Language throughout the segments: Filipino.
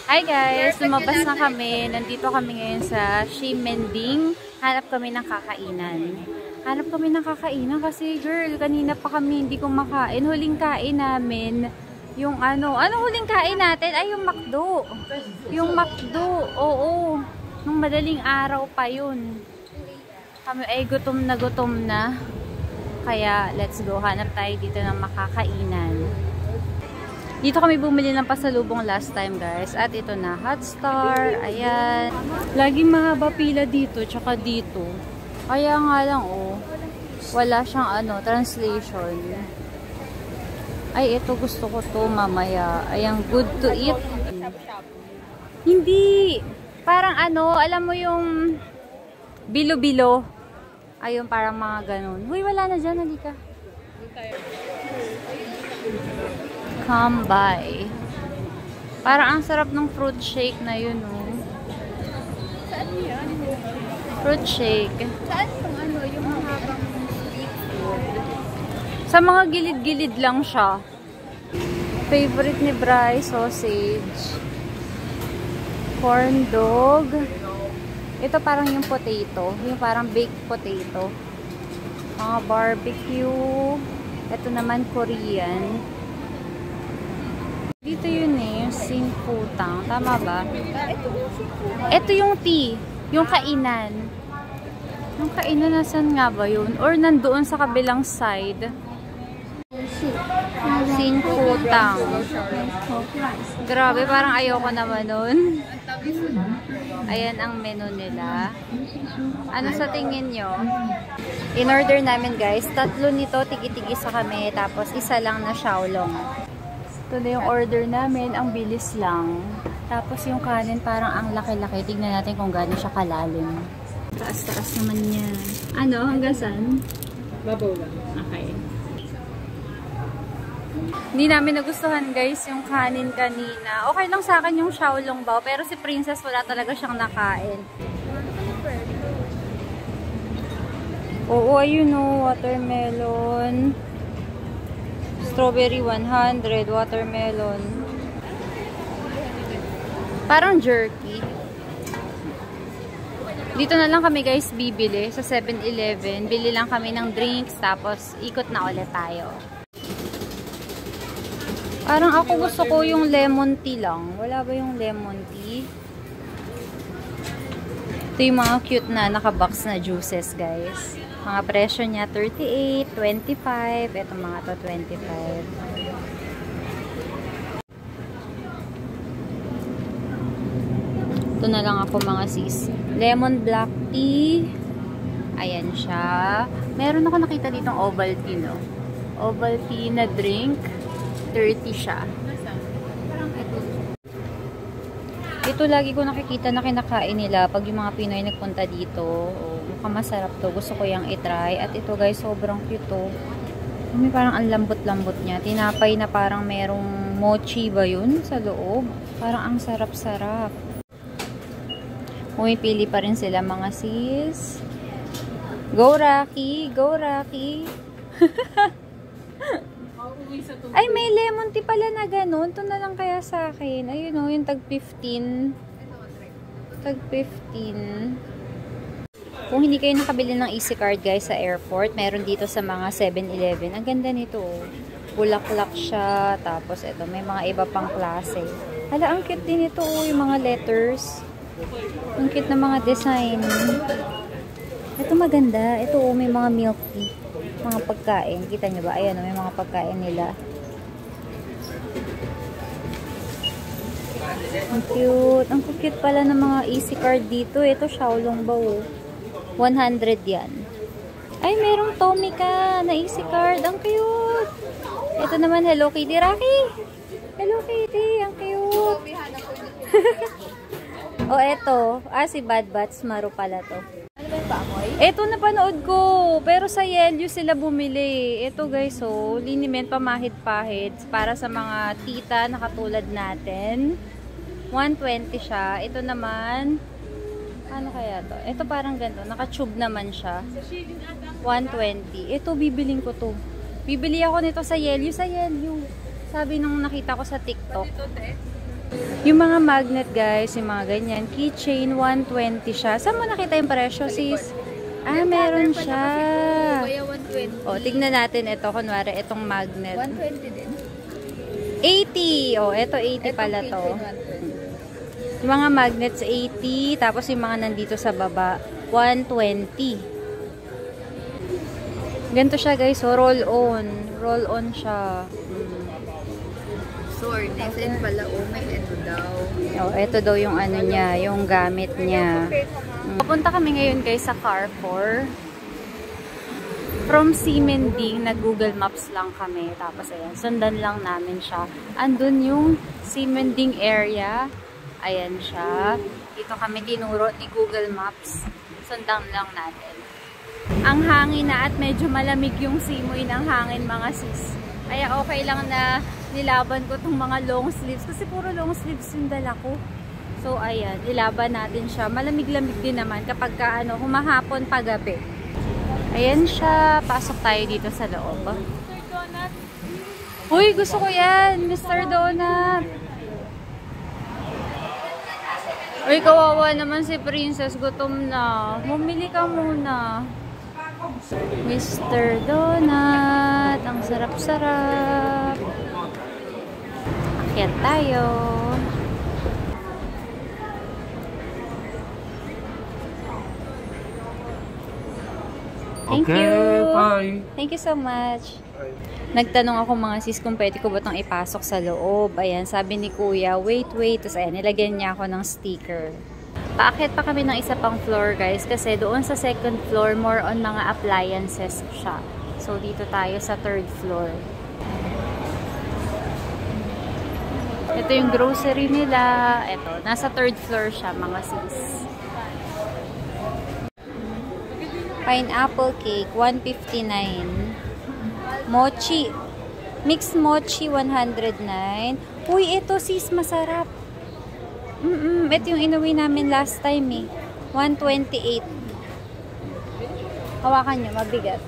Hi guys! Lumabas na kami. Nandito kami ngayon sa Ximending. Hanap kami ng kakainan. Hanap kami ng kakainan kasi girl, kanina pa kami hindi kumakain. Huling kain namin, yung ano huling kain natin? Ay, yung McDo. Yung McDo, oo. Nung madaling araw pa yun. Kami ay gutom na. Kaya, let's go. Hanap tayo dito ng makakainan. Dito kami bumili ng pasalubong last time, guys. At ito na, Hotstar. Ayan. Laging mahaba pila dito, tsaka dito. Kaya nga lang, oh. Wala siyang, translation. Ay, ito gusto ko to mamaya. Ayan, good to eat. Hindi. Parang alam mo yung bilo-bilo. Ayun, parang mga ganun. Uy, wala na dyan. Halika. Come by. Parang ang sarap ng fruit shake na yun, oh. Saan yun? Fruit shake. Saan yung mahabang street food? Sa mga gilid-gilid lang siya. Favorite ni Bri, sausage. Corn dog. Ito parang yung potato. Yung parang baked potato. Mga barbecue. Ito naman Korean. Dito yun yung Sinputang. Tama ba? Ito yung tea. Yung kainan. Yung kainan nasan nga ba yun? Or nandoon sa kabilang side? Sinputang. Grabe, parang ayoko naman nun. Ayan ang menu nila. Ano sa tingin nyo? In-order namin guys. 3 nito, tigi-tigisa kami. Tapos isa lang na xiaolong. Ito na yung order namin. Ang bilis lang. Tapos yung kanin parang ang laki-laki. Tignan natin kung gaano siya kalalim. Taas-taas naman niya. Hanggang saan? Babaw lang. Okay. Hindi namin nagustuhan guys yung kanin kanina. Okay lang sa akin yung xiaolong bao. Pero si Princess wala talaga siyang nakain. Oo, ayun o. Watermelon. Strawberry 100, watermelon. Parang jerky. Dito na lang kami guys bibili sa 7-Eleven. Bili lang kami ng drinks tapos ikot na ulit tayo. Parang ako gusto ko yung lemon tea lang. Wala ba yung lemon tea? Ito yung mga cute na nakabox na juices guys. Mga presyo niya, 38, 25. Ito mga to, 25. Ito na lang ako mga sis. Lemon black tea. Ayan siya. Meron ako nakita ditong Ovaltine, no? Ovaltine na drink. 30 siya. Ito lagi ko nakikita na kinakain nila pag yung mga Pinoy nagpunta dito. Mukhang masarap to. Gusto ko yung itry. At ito guys, sobrang cute to. May parang ang lambot-lambot niya. Tinapay na parang merong mochi ba yun sa loob? Parang ang sarap-sarap. Pumipili pa rin sila mga sis. Go Rocky! Go Rocky! Ay, may lemon tea pala na ganun. Ito na lang kaya sa akin. Ayun o, yung tag 15. Tag 15. Kung hindi kayo nakabili ng Easy Card guys sa airport, meron dito sa mga 7-Eleven. Ang ganda nito. Bulaklak siya. Tapos ito, may mga iba pang klase. Hala, ang cute din ito. Yung mga letters. Ang cute na mga design. Ito maganda. Ito, may mga milk tea. Mga pagkain. Kita nyo ba? Ayan, may mga pagkain nila. Ang cute. Ang cute pala ng mga Easy Card dito. Ito, xiaolong bao. 100 yan. Ay, merong Tomica na Easy Card. Ang cute. Ito naman, Hello Kitty. Rocky! Hello Kitty. Ang cute. O, eto. Si Bad Bats. Maro pala to. Ito napanood ko, pero sa Yelyu sila bumili. Ito guys, liniment pamahid-pahid para sa mga tita na katulad natin. 120 siya. Ito naman, ano kaya to? Ito parang ganito, naka-tube naman siya. 120. Ito, bibiling ko to. Bibili ako nito sa Yelyu. Sabi nung nakita ko sa TikTok. Yung mga magnet guys, yung mga ganyan, keychain, 120 siya. Saan mo nakita yung presyo, sis? Ah, meron siya. Kaya 120. O, tignan natin ito. Kunwari, itong magnet. 120 din. 80! O, ito 80 pala to. Yung mga magnets, 80. Tapos yung mga nandito sa baba, 120. Ganito siya guys. So, roll on. Roll on siya. Sword. Next pala, may ito daw. O, ito daw yung ano niya, yung gamit niya. Papunta kami ngayon guys sa Carrefour. From Simending, nag-Google Maps lang kami. Tapos ayan, sundan lang namin siya. Andun yung Simending area. Ayan siya. Dito kami tinuro ni Google Maps. Sundan lang natin. Ang hangin na at medyo malamig yung simoy ng hangin mga sis. Kaya okay lang na nilaban ko tong mga long sleeves. Kasi puro long sleeves yung dala ko. So, ayan, ilaban natin siya. Malamig-lamig din naman kapag ka, humahapon pagabi. Ayan siya. Pasok tayo dito sa loob. Mr. Donut. Uy, gusto ko yan. Mr. Donut. Uy, kawawa naman si Princess. Gutom na. Bumili ka muna. Mr. Donut. Ang sarap-sarap. Akyat tayo. Thank you. Bye. Thank you so much. Nagtanong ako mga sis kung pwede ko ba itong ipasok sa loob. Ayan, sabi ni kuya, wait. Tapos ayan, nilagyan niya ako ng sticker. Paakyat pa kami ng isa pang floor guys. Kasi doon sa second floor, more on mga appliances siya. So, dito tayo sa third floor. Ito yung grocery nila. Ito, nasa third floor siya mga sis. Pineapple cake, 159. Mochi. Mixed mochi, 109. Uy, ito sis, masarap. Ito yung inuwi namin last time eh. 128. Hawakan nyo, mabigat.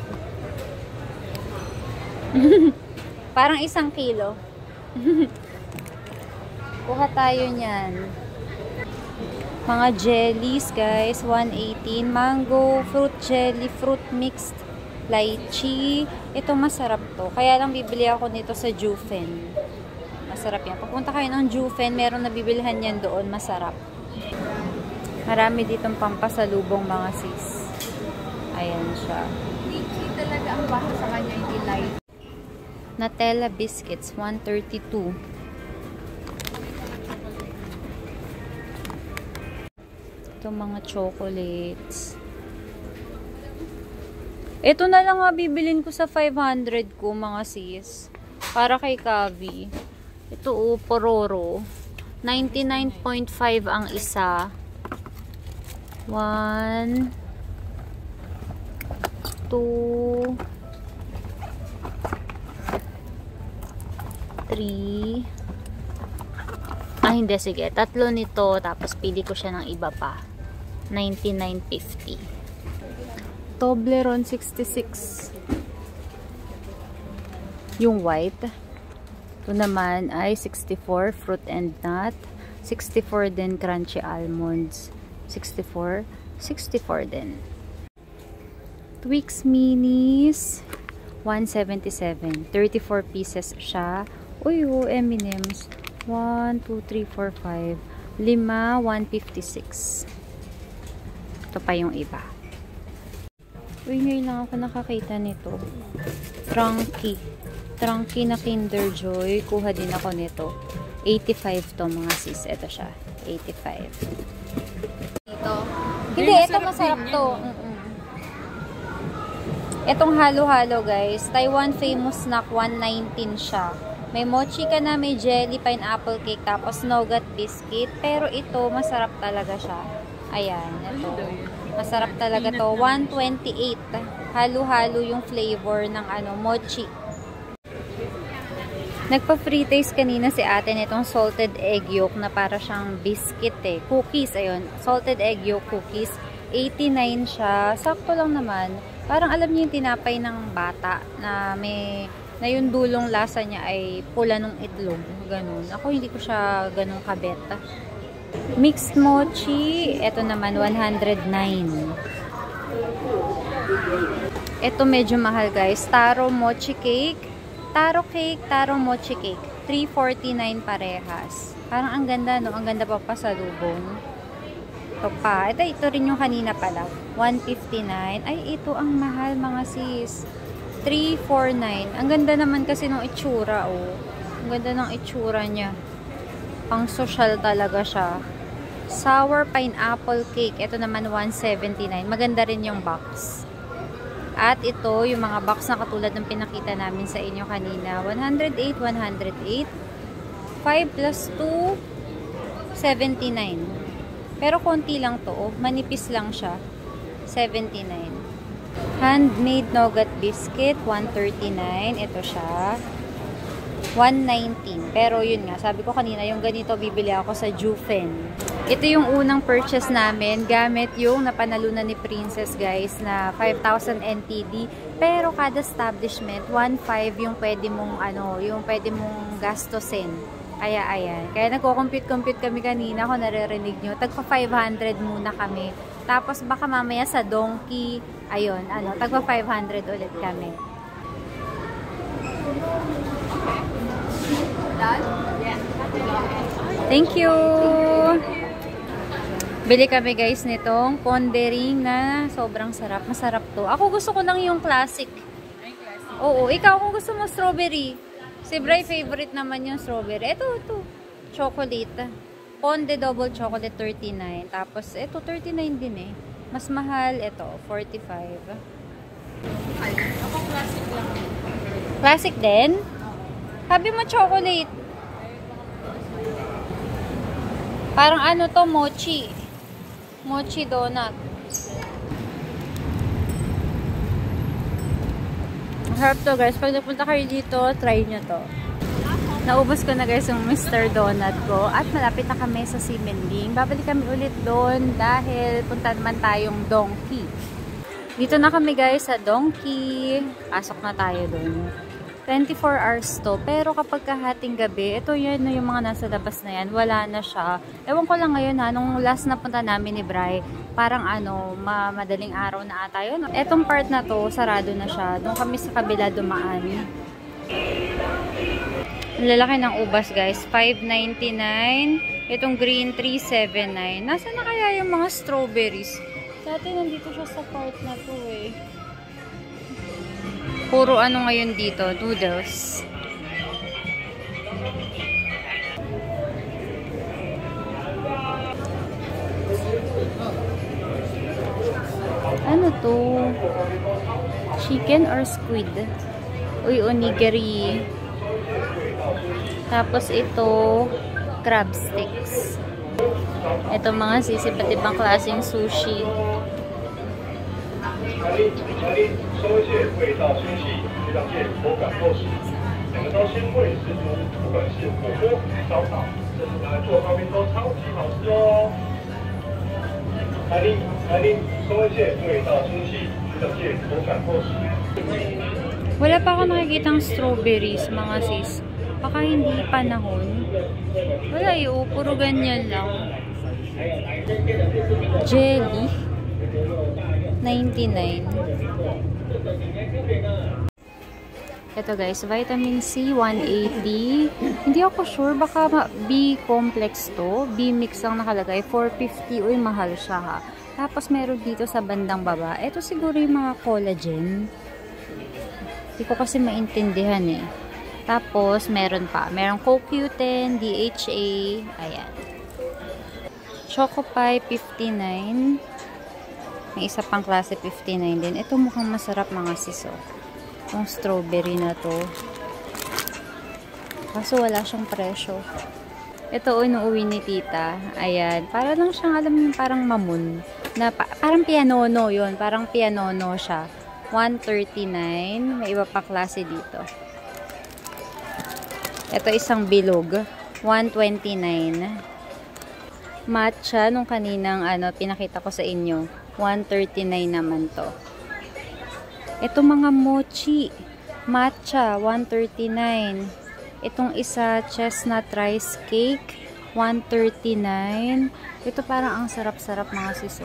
Parang 1 kilo. Kuha tayo niyan. Mga jellies guys, 118. Mango, fruit jelly, fruit mixed, lychee. Ito masarap to. Kaya lang bibili ako nito sa Jufen. Masarap yan. Pagpunta kayo ng Jufen, meron nabibilhan yan doon. Masarap. Marami ditong pampasalubong mga sis. Ayan siya. Lychee talaga ang basa sa kanya, hindi light. Nutella biscuits, 132. Itong mga chocolates. Ito na lang nga bibilin ko sa 500 ko mga sis. Para kay Kavi. Ito Pororo. 99.5 ang isa. 1 2 3. Ah, hindi. Sige. 3 nito. Tapos pili ko siya ng iba pa. 99.50. Toblerone 66. Yung white. Ito naman ay 64 fruit and nut. 64 din crunchy almonds. 64 din. Twix minis 177. 34 pieces siya. Uy, M&M's. 1, 2, 3, 4, 5. 5, 156. Ito pa yung iba. Uy, ngayon lang ako nakakita nito. Trunky. Trunky na Kinder Joy. Kuha din ako nito. 85 to mga sis. Ito siya. 85. Ito. Hindi, ito masarap to. Itong halo-halo guys. Taiwan Famous Snack 119 siya. May mochi ka na, may jelly, pineapple cake, tapos nougat biscuit. Pero ito, masarap talaga siya. Ayan, ito. Masarap talaga to. 128. Halo-halo yung flavor ng mochi. Nagpa-free taste kanina si ate nitong salted egg yolk na para siyang biscuit eh. Cookies, ayun. Salted egg yolk cookies. 89 siya. Sakto lang naman. Parang alam niyo yung tinapay ng bata na may na yung dulong lasa niya ay pula ng itlog. Ganun. Ako hindi ko siya ganun kabet. Mixed mochi, ito naman 109. Ito medyo mahal guys. Taro mochi cake. Taro cake, taro mochi cake. 349 parehas. Parang ang ganda, no? Ang ganda pa pasalubong. Ito pa. Ito rin yung kanina pala. 159. Ay, ito ang mahal mga sis. 349. Ang ganda naman kasi ng itsura, oh. Ang ganda ng itsura niya. Pang social talaga siya. Sour pineapple cake. Ito naman 179. Maganda rin yung box. At ito, yung mga box na katulad ng pinakita namin sa inyo kanina. 108, 108. 5 plus 2, 79. Pero konti lang to, oh. Manipis lang siya. 79. Handmade nougat biscuit, 139. Ito siya. 119. Pero yun nga, sabi ko kanina, yung ganito bibili ako sa Jufen. Ito yung unang purchase namin gamit yung napanalunan ni Princess guys na 5,000 NTD. Pero kada establishment, 1.5 yung pwede mong yung pwede mong gastusin. Kaya ayan. Kaya nagko-compute kami kanina kung naririnig nyo. Tagpa 500 muna kami. Tapos baka mamaya sa Donkey, ayun, tagpa 500 ulit kami. Thank you! Bili kami guys nitong pondering na sobrang sarap. Masarap to. Ako gusto ko lang yung classic. Oo, ikaw kung gusto mo strawberry. Si Bray favorite naman yung strawberry. Ito. Chocolate. Ponde double chocolate 39. Tapos ito 39 din eh. Mas mahal ito 45. Ako classic lang. Classic din? Sabi mo chocolate. Parang to, mochi. Mochi donut. Harap to guys. Pag napunta kayo dito, try nyo to. Naubos ko na guys yung Mr. Donut ko. At malapit na kami sa Ximending. Babalik kami ulit doon dahil punta naman tayong Donkey. Dito na kami guys sa Donkey. Pasok na tayo doon. 24 hours to. Pero kapag kahating gabi, ito yan yung mga nasa labas na yan. Wala na siya. Ewan ko lang ngayon ha, nung last na punta namin ni Bray, parang madaling araw na ata yun. Etong part na to, sarado na siya. Doon kami sa kabila dumaan. Ang lalaki ng ubas guys, 5.99. Itong green, 3.79. Nasaan na kaya yung mga strawberries? Dati nandito siya sa part na to eh. Puro ngayon dito, noodles. Ano to? Chicken or squid? Uy, onigiri. Tapos ito, crab sticks. Ito mga iba't ibang klaseng sushi. Wala pa ako nakikitang strawberries mga sis. Baka hindi panahon. Wala yun, puro ganyan lang. Jelly 99. Ito guys, vitamin C 180. Hindi ako sure, baka B complex to. B mix ang nakalagay, 450. Uy, mahal siya ha. Tapos meron dito sa bandang baba. Ito siguro yung mga collagen. Hindi ko kasi maintindihan eh. Tapos meron pa. Meron CoQ10, DHA. Ayan. Choco Pie 59. May isa pang klase 59 din. Ito mukhang masarap mga siso. Itong strawberry na to. Kaso wala siyang presyo. Ito inuuwi ni tita. Ayan. Para lang siyang alam yung parang mamun. Na, parang pianono yun. Parang pianono siya. 139. May iba pa klase dito. Ito isang bilog. 129. Matcha nung kaninang pinakita ko sa inyo. 139 naman to. Ito mga mochi. Matcha, 139. Itong isa, chestnut rice cake, 139. Ito parang ang sarap-sarap mga sis.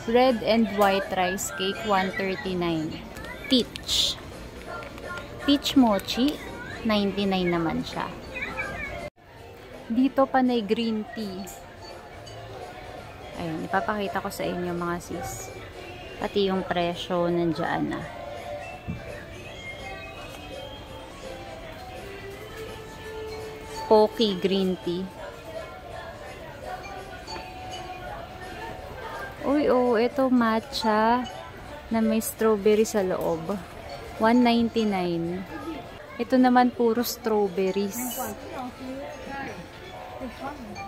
Red and white rice cake, 139. Peach. Peach mochi, 99 naman siya. Dito panay green tea. Ayun, ipapakita ko sa inyo mga sis. Pati yung presyo nandiyan na. Pocky green tea. Uy, oh, ito matcha na may strawberry sa loob. 199. Ito naman puro strawberries.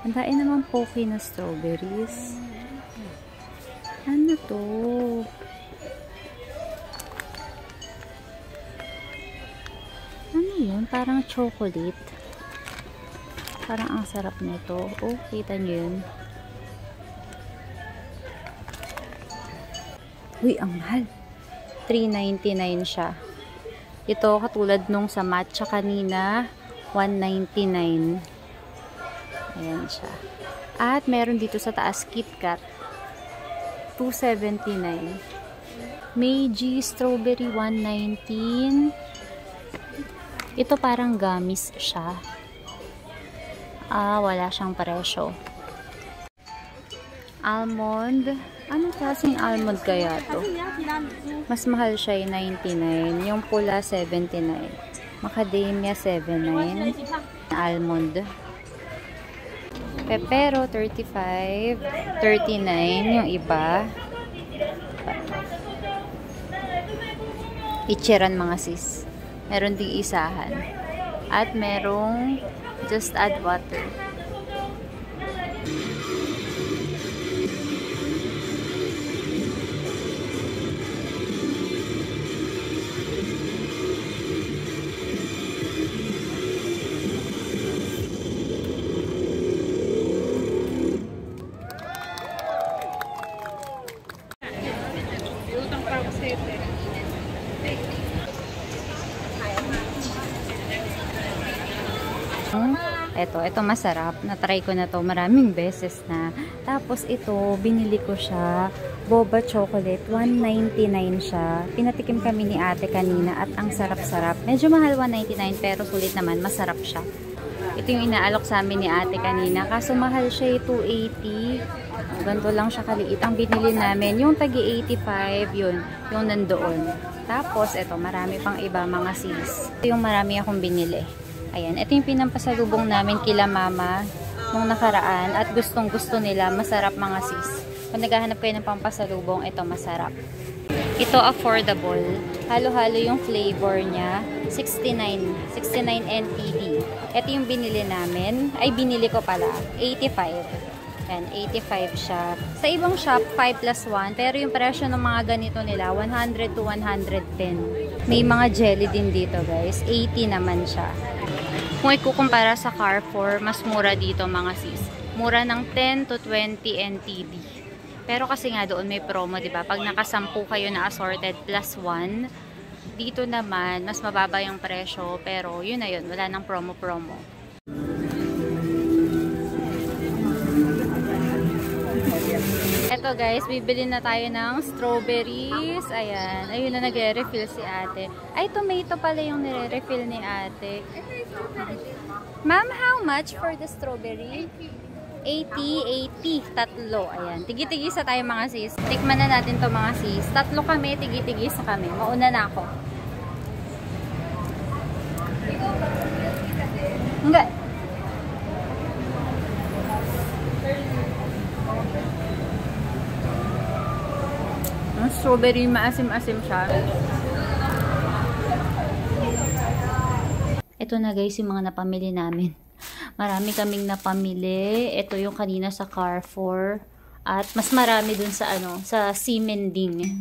Ang dami naman pocky na strawberries. Ano to? Ano yun? Parang chocolate. Parang ang sarap nito. Oh, kita nyo yun. Uy, ang mahal. 399 siya. Ito, katulad nung sa matcha kanina, 199. Ayan siya. At meron dito sa taas, KitKat. 279. Meiji strawberry, 119. Ito parang gummies siya. Wala siyang presyo. Almond. Ano klaseng almond kaya to? Mas mahal siya, 99. Yung pula, 79. Macadamia, 79. Almond. Pepero, 35. 39 yung iba. Ichiran mga sis. Meron ding isahan. At merong just add water. Ito masarap. Na-try ko na to maraming beses na. Tapos ito, binili ko siya. Boba chocolate, 199 siya. Pinatikim kami ni ate kanina at ang sarap-sarap. Medyo mahal 199 pero sulit naman, masarap siya. Ito yung inaalok sa amin ni ate kanina. Kaso mahal siya, 280. Ganito lang siya kaliit. Ang binili namin, yung tagi 85, yun. Yung nandoon. Tapos, ito, marami pang iba mga sis. Ito yung marami akong binili. Ayan, ito yung pinampasalubong namin kila mama nung nakaraan at gustong-gusto nila. Masarap mga sis. Kung naghahanap kayo ng pampasalubong, ito masarap. Ito affordable. Halo-halo yung flavor niya. 69 NTD. Ito yung binili namin. Ay, binili ko pala. 85. Ayan, 85 siya. Sa ibang shop, 5 plus 1. Pero yung presyo ng mga ganito nila, 100 to 110. May mga jelly din dito guys. 80 naman siya. Kung ikukumpara sa Carrefour, mas mura dito mga sis. Mura ng 10 to 20 NTD. Pero kasi nga doon may promo, diba? Pag nakasampu kayo na assorted plus 1, dito naman, mas mababa yung presyo. Pero yun na yun, wala nang promo-promo. Eto guys, bibili na tayo ng strawberries. Ayan, ayun na nagre-refill si ate. Ay, tomato pala yung nire-refill ni ate. Ma'am, how much for the strawberry? 80. Tatlo. Ayan, tigi-tigisa tayo mga sis. Tikman na natin to mga sis. Tatlo kami, tigi-tigisa kami. Mauna na ako. Enggak. Strawberry, maasim-asim siya. Ito na guys yung mga napamili namin. Marami kaming napamili. Ito yung kanina sa Carrefour. At mas marami dun sa sa Ximending.